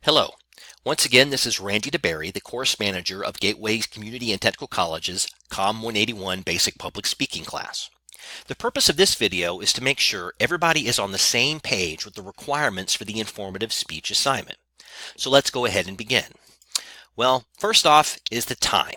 Hello. Once again, this is Randy DeBerry, the course manager of Gateway Community and Technical College's COM 181 Basic Public Speaking class. The purpose of this video is to make sure everybody is on the same page with the requirements for the informative speech assignment. So let's go ahead and begin. Well, first off is the time.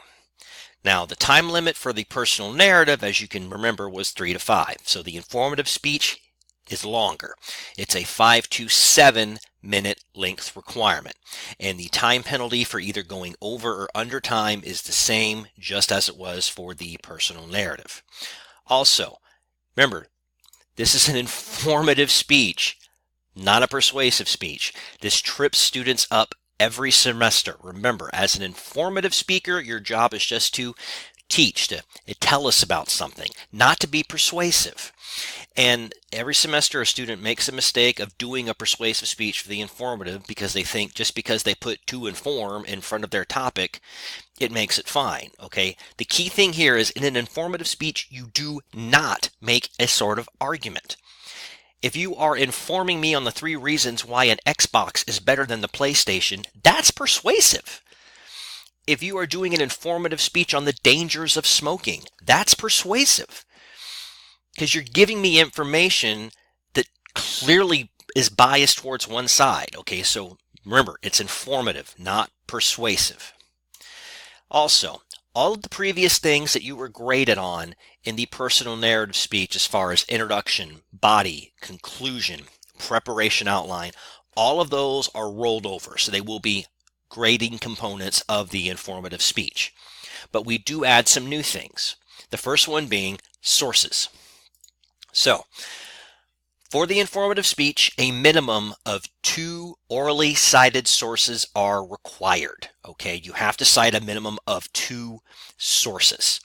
Now, the time limit for the personal narrative, as you can remember, was 3 to 5. So the informative speech is longer. It's a 5 to 7 minute length requirement. And the time penalty for either going over or under time is the same, just as it was for the personal narrative. Also, remember, this is an informative speech, not a persuasive speech. This trips students up every semester. Remember, as an informative speaker, your job is just to teach, to tell us about something, not to be persuasive. And every semester a student makes a mistake of doing a persuasive speech for the informative because they think just because they put to inform in front of their topic, it makes it fine. Okay. The key thing here is in an informative speech, you do not make a sort of argument. If you are informing me on the 3 reasons why an Xbox is better than the PlayStation, that's persuasive. If you are doing an informative speech on the dangers of smoking, that's persuasive. Because you're giving me information that clearly is biased towards one side. Okay, so remember, it's informative, not persuasive. Also, all of the previous things that you were graded on in the personal narrative speech as far as introduction, body, conclusion, preparation outline, all of those are rolled over. So they will be grading components of the informative speech. But we do add some new things. The first one being sources. So, for the informative speech, a minimum of 2 orally cited sources are required. Okay, you have to cite a minimum of 2 sources.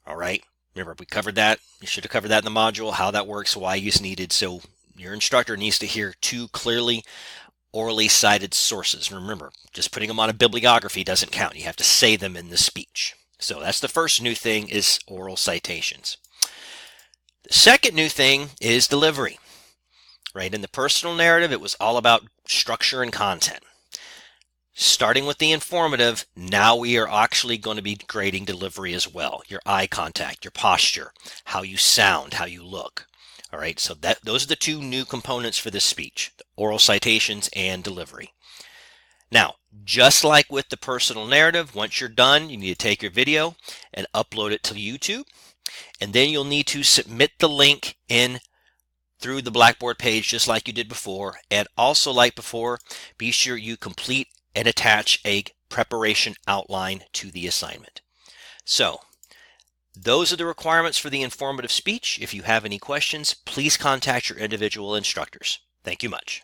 All right, remember we covered that. You should have covered that in the module, how that works, why it's needed. So your instructor needs to hear 2 clearly orally cited sources. Remember, just putting them on a bibliography doesn't count. You have to say them in the speech. So that's the first new thing, is oral citations. The second new thing is delivery. Right, in the personal narrative, it was all about structure and content. Starting with the informative, now we are actually going to be grading delivery as well. Your eye contact, your posture, how you sound, how you look. All right, so those are the 2 new components for this speech, the oral citations and delivery. Now, just like with the personal narrative, once you're done, you need to take your video and upload it to YouTube. And then you'll need to submit the link in through the Blackboard page just like you did before. And also, like before, be sure you complete and attach a preparation outline to the assignment. So, those are the requirements for the informative speech. If you have any questions, please contact your individual instructors. Thank you much.